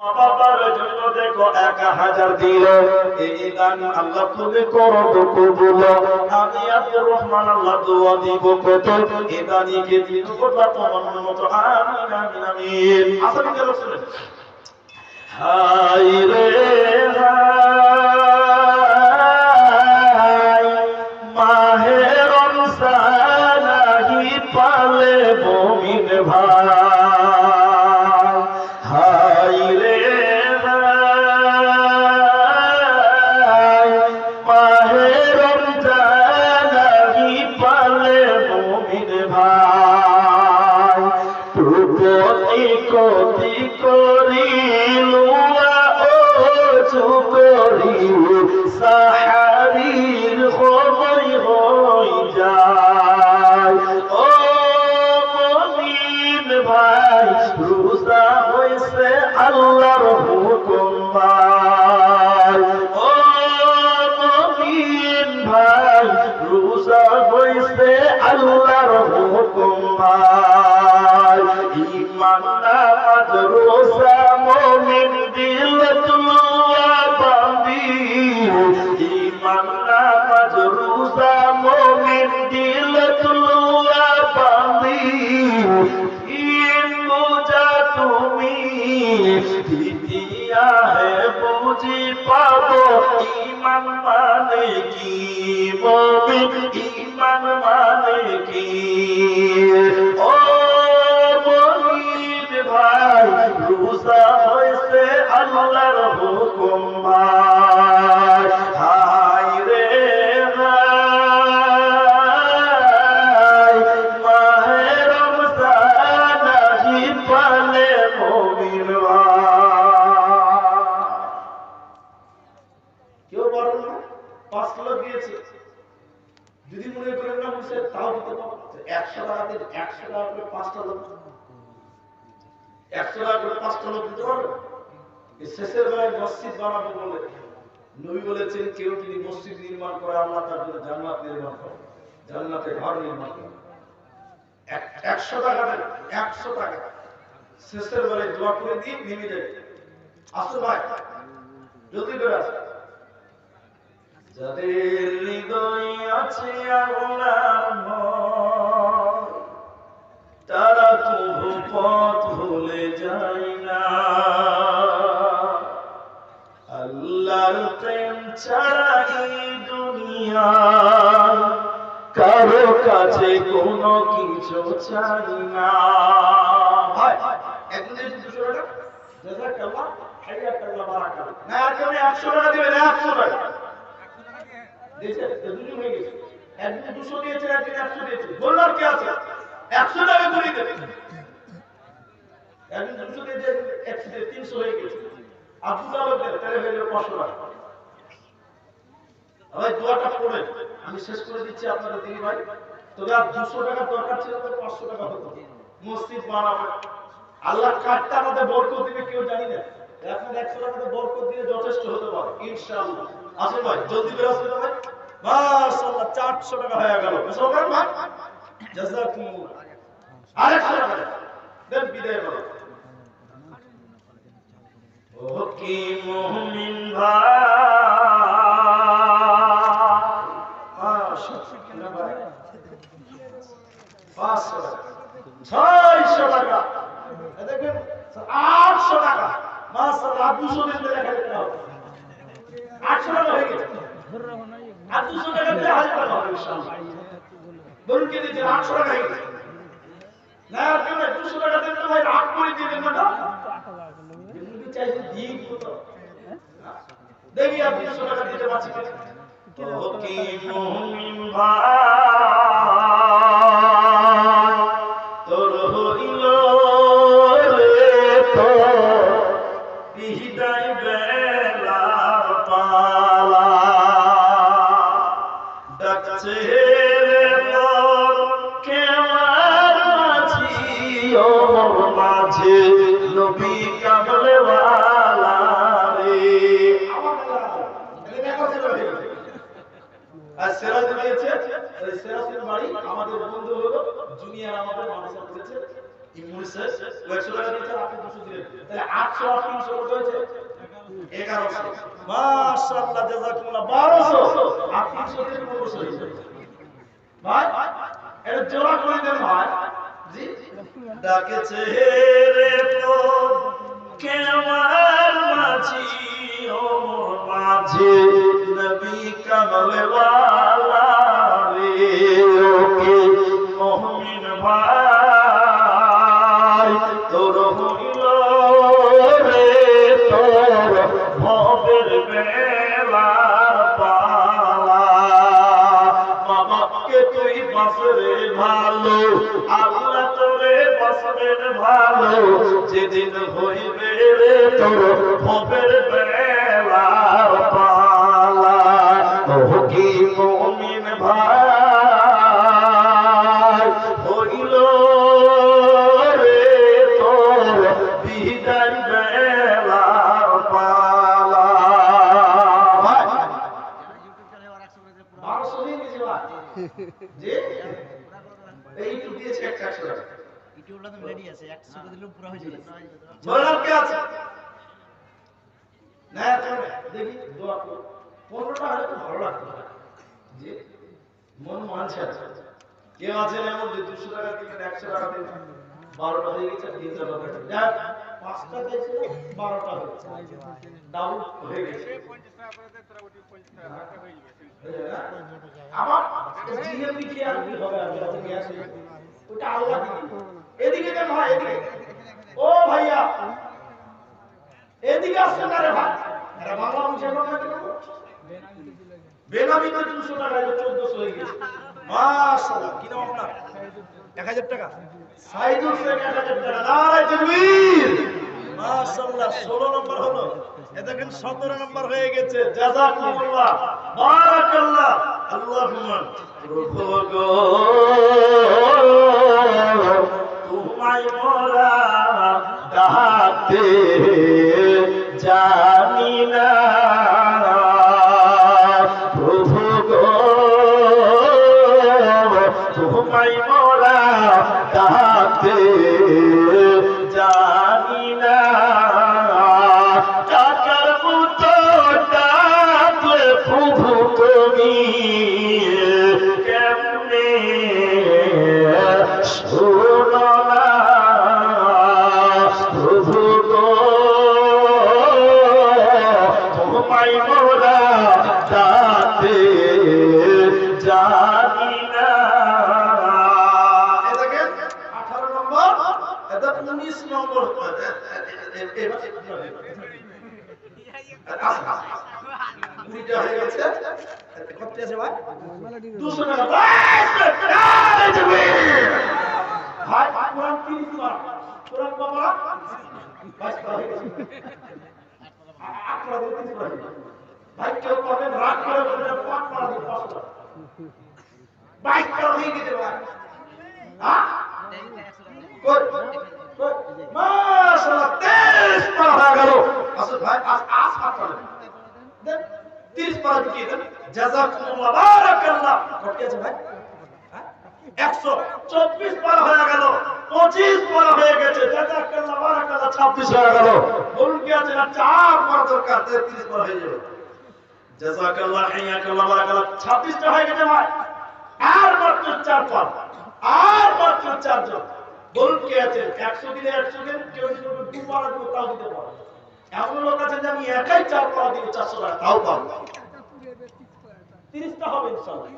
বাবার জন্য দেখো 1000 দিল, এই দান আল্লাহ তুমি করো কবুল। আমি আব্দুর রহমান আল্লাহ দোয়া দিব কত, এই দানিকে দিন করবা তোমার মতো। আমিন আমিন আমিন। আসলে কি শুনেন, হাই রে হাই মাহে রমজান আহি পালে মুমিন ভাই। হাই রে হাই মাহে রমজান আহি পালে মুমিন ভাই। প্রতি কতি করিলু সাহারির সময় হই যায়। ও মুমিন ভাই রোজা হইছে আল্লাহর হুকুম ভাই। ও মুমিন ভাই রোজা হইছে আল্লাহর হুকুম ভাই। ঈমান নামাজ রোজা মুমিন দিল ঈমান নামাজ রোজা মুমিন দিল তুলুয়া বাঁধি। ঈদ পূজা তুমি দ্বিতীয়া হে বুঝি পাবো। ঈমান মানে কি মুমিন, ঈমান মানে কি? ও মুমিন ভাই রোজা হইছে আল্লাহর হুকুম ভাই। হাই রে হাই মাহে রমজান আহি পালে মুমিন ভাই। কেউ বলেন না 5 কিলো দিয়েছে, যদি মনে করেন না বুঝে তাও দিতে পারবো। 100 টাকা দিন, 100 টাকা করে 5টা লোক, 100 টাকা করে 5টা লোক দিতে পারবে। শেষের বেলায় মসজিদ বানাবো বলে নবী বলেছেন, কেউ যদি মসজিদ নির্মাণ করে আল্লাহ তার জন্য জান্নাত নির্মাণ করে, জান্নাতে ঘর নির্মাণ করে। 100 টাকা দেন, 100 টাকা শেষের বেলায় দোয়া করে দিয়ে নেমে যাবে। আসো ভাই জলদি করে আসো। যাদের হৃদয় আছে আল্লাহর ভয়, তারা তবু পথ ভুলে যায় না। আল্লাহর প্রেম ছাড়া এই দুনিয়ায় কারো কাছে কোনো কিছু চাই না। ভাই একজন দিয়েছে 200 টাকা, জাযাকাল্লাহ হাইয়াকাল্লাহ বারাকাল্লাহ। না আর কেউ 100 টাকা দিবেন, 100 টাকা দিয়েছে, দুজন হয়ে গেছে। একজন 200 দিয়েছে, একজন 100 দিয়েছে, বললাম কি আছে 100 টাকা করে দেবে। একজন 200 দিয়েছে, 100 দিয়ে 300 হয়ে গেছে। আব্দুল্লাহ বলতেন তাহলে হয়ে গেল 500 টাকা। ভাই দোয়াটা পড়ে আমি শেষ করে দিচ্ছি আপনারা দিন ভাই। তবে আর 200 টাকা দরকার ছিল তো 500 টাকা হতো। মসজিদ বানাবে, আল্লাহ কাটটা আমাদের বরকত দিবে কেউ জানি না। এখন 100 টাকাতে বরকত দিয়ে যথেষ্ট হতে পারে ইনশাআল্লাহ। আসেন ভাই জলদি করে আসবেন ভাই। মাশাআল্লাহ 400 টাকা হয়ে গেল। মুসলমান ভাই জাযাকুমুল্লাহ। আর 100 টাকা দেন বিদায় করো। ও কি মুমিন ভাই, মাশাআল্লাহ ভাই 500 টাকা, 600 টাকা, দেখেন 800 টাকা। মাশাআল্লাহ 200 দিন লেখা দিতে হবে। 800 টাকা হয়ে গেছে। আর 200 টাকা দিলে 1000 টাকা হবে ইনশাআল্লাহ। বলুন কে দিয়েছেন 800 টাকা হয়ে গেছে। না আর কেউ 200 টাকা দেন তো ভাই রাগ করে দিয়ে দেন না। যদি চাইছে দিন কত দেখি আপনি 200 টাকা দিতে পারছেন কিনা। ও কি মুমিন ভাই তোর হইল রে তো বিদায় বেলার পালা। ডাকছে রে মোর কেওয়ার মাঝি, ও মোর মাঝে নবী কামলে ওয়ালা রে। আর সেরা দিয়েছে, সেরা বুঝছে 100 টাকা দিয়েছে আপনি 200 দিলেন তাহলে 800 আর 300 কত হয়েছে 1100 মাশাআল্লাহ জাযাকুমুল্লাহ 1200 আর 300 থেকে 1500 ভাই এটা জোড়া করে দেন ভাই জি ডাকেছে রে তো কেমন মাঝি ও মোর মাঝি নবী কামলে ওয়ালা রে ওকে মুমিন ভাই তোর হইল রে তোর ভবের বেলা পালা বাবাকে তুই বাসরে ভালো আল্লাহ তোরে বাসরের ভালো যেদিন হইবে রে তোর ভবের বেলা পালা ও কি মুমিন ভাই হইল রে তোর বিদায় বেলা পালা ভাই 1200 দিন গেছে ভাই জি এই তো দিয়েছে 100 টাকা ইটিউবটা তো রেডি আছে 100 টাকা দিলেও পুরো হয়ে যাবে বলার কি আছে না দেখি দোয়া করো 15টা হলে তো ভালো লাগতো জি মন মানছে আছে কেউ আছে এমন যে 200 টাকা দিলেন 100 টাকা দিলেন 12টা হয়ে গেছে 3000 টাকা যাক 5টা দিয়েছিল 12টা হয়েছে ডাউন হয়ে গেছে 50 টাকা করে দে তোরা ওটি 50 টাকা হয়ে যাবে আবার জিএমপি কি আর কি হবে আর যত গ্যাস ওটা আল্লাহ দিবে এদিকে দেন ভাই এদিকে ও ভাইয়া এদিকে আসছে না রে ভাই আরে বাংলা মুখে কথা কেন বেনামি তো 200 টাকা 1400 হয়ে গেছে মাশাআল্লাহ কি নাম আপনার 1000 টাকা সাইদুল শেখ 1000 টাকা নারায়ে তাকবীর মাশাআল্লাহ 16 নম্বর হলো এ দেখেন 17 নম্বর হয়ে গেছে জাযাকুমুল্লাহ বারাকাল্লাহ আল্লাহুম্মা প্রভু গো তোমায় মোরা ডাকতে জানি না প্রভু গো তোমায় মোরা ডাকতে জানি না ডাকার মতো ডাকলে প্রভু তুমি কেমনে শোনো না প্রভু গো তোমায় মোরা ডাকতে জানি না এটাকে 18 নম্বর এটা 19 নম্বর দুইটা হয়ে গেছে কত আছে ভাই 200 টাকা ভাই কোরআন 30 বার কোরআন বাবা বাস হয়ে গেছে আপনারা 30 বার ভাই কেউ করেন রাগ করে বলে পাক মারা দিই 500 টাকা বাইক করা হয়ে গেছে ভাই হ্যাঁ কই মাশাআল্লাহ 23 পার হয়ে গেল আসল ভাই আস পার দেন 30 পার কি দেন জাযাকুমুল্লাহ বারাকাল্লাহ কত আছে ভাই 124 পার হয়ে গেল 25 পার হয়ে গেছে জাযাকুমুল্লাহ বারাকাল্লাহ 26 হয়ে গেল বলুন কি আছে না 4 পার দরকার 33 পার হয়ে যাবে জাযাকাল্লাহ হাইয়াকাল্লাহ বারাকাল্লাহ 26 টা হয়ে গেছে ভাই আর মাত্র 4 পার আর মাত্র 4 জন বলুন কি আছে 100 দিলে 100 দিন কেউ যদি 2 পার দিব তাও দিতে পারে এমন লোক আছে যে আমি একাই 4 পার দিব 400 টাকা তাও পাবো 30 টা হবে ইনশাআল্লাহ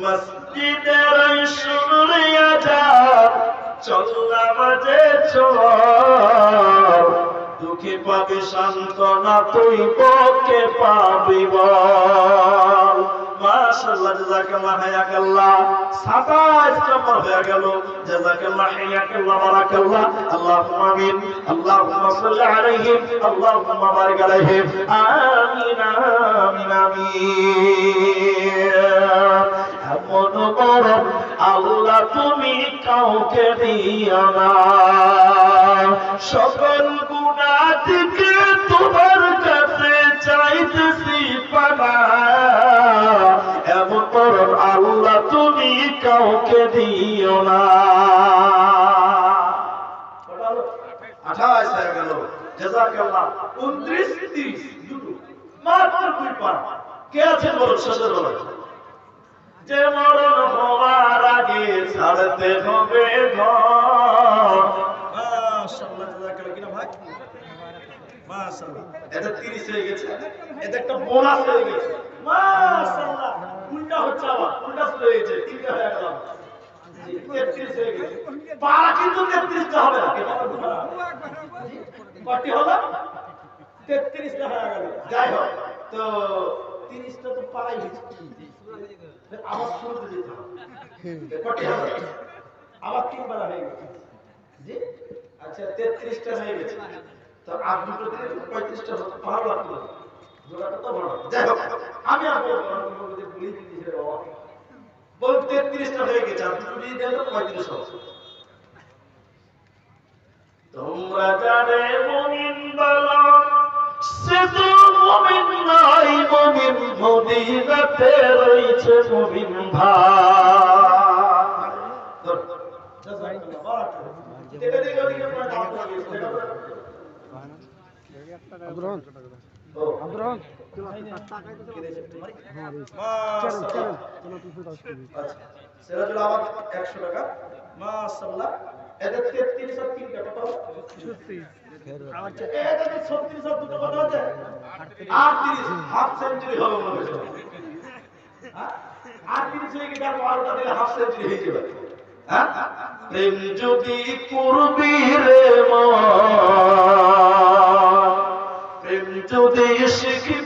মসজিদের শুরিয়া যা চল্লা বাজে চল দুঃখে পাবি সান্ত্বনা তুই পক্ষে পাবি বল মাশাআল্লাহ জাযাকাল্লাহ হায়াকাল্লাহ 27 নম্বর হয়ে গেল জাযাকাল্লাহ হায়াকাল্লাহ বারাকাল্লাহ আল্লাহুম্মা আমিন আল্লাহুম্মা সাল্লি আলাইহিম আল্লাহুম্মা বারিক আলাইহিম আমিন আমিন আমিন এমন বড় আল্লাহ তুমি কাউকে দিও না সকল গুনাহ থেকে তোমার কাছে চাইতেছি পানা এমন বড় কাউকে দিও না। 28 হয়ে গেল। জাযাকাল্লাহ। 29 30 দুটো মাত্র 2 পার। কে আছেন বলুন, শেষে বলুন। যে মরণ হওয়ার আগে ছাড়তে হবে ঘর। মাশাআল্লাহ, জাযাকাল্লাহ। কিনা ভাই? মাশাআল্লাহ। এটা 30 হয়ে গেছে। এটা একটা বোনাস হয়ে গেছে। মাশাআল্লাহ। উল্টা হচ্ছে, আবার উল্টা হয়ে গেছে। 3টা হয়ে গেল। 33 হয়ে গেছে। পারা কিন্তু 33টা হবে না। কয়টি হলো? 33টা হয়ে গেল। যাই হোক, তো 30টা তো পারাই হয়েছে। আবার শুরুতে যেতে হবে। কয়টি হলো? আবার 3 বার হয়ে গেছে। জি, আচ্ছা 33টা হয়ে গেছে। তো আর দুটো দিলে 35টা হতো। ভালো লাগতো, জোড়াটা তো ভালো। যাই হোক, আমি আর বলবো না, তুমি বলতে ভুলে গিয়েছিলে বাবা। বল 33টা হয়ে গেছে, আর দুটো দিয়ে দিলে 35 হবে। তোমরা জানে মুমিন বলো, সে তো মুমিন নয়। মুমিন মদিনাতে রয়েছে মুমিন ভাই। জাযাকাল্লাহ, বারাকাল্লাহ। দেখে দেখে ওদিকে আপনার দাম পড়ে গেছে। আব্দুর রহমান সিরাজুল আহমদ 100 টাকা। মাশাআল্লাহ। এটা 33 আর 3 টাকা কত? 36। এটা তো 36 আর দুটো কত হচ্ছে? 38। হাফ সেঞ্চুরি হবে মনে হচ্ছে। হ্যাঁ, 38 হয়ে গেলে 12টা দিলে হাফ সেঞ্চুরি হয়ে যাবে। হ্যাঁ, প্রেম যদি করবি রে মন, প্রেম যদি শিখবি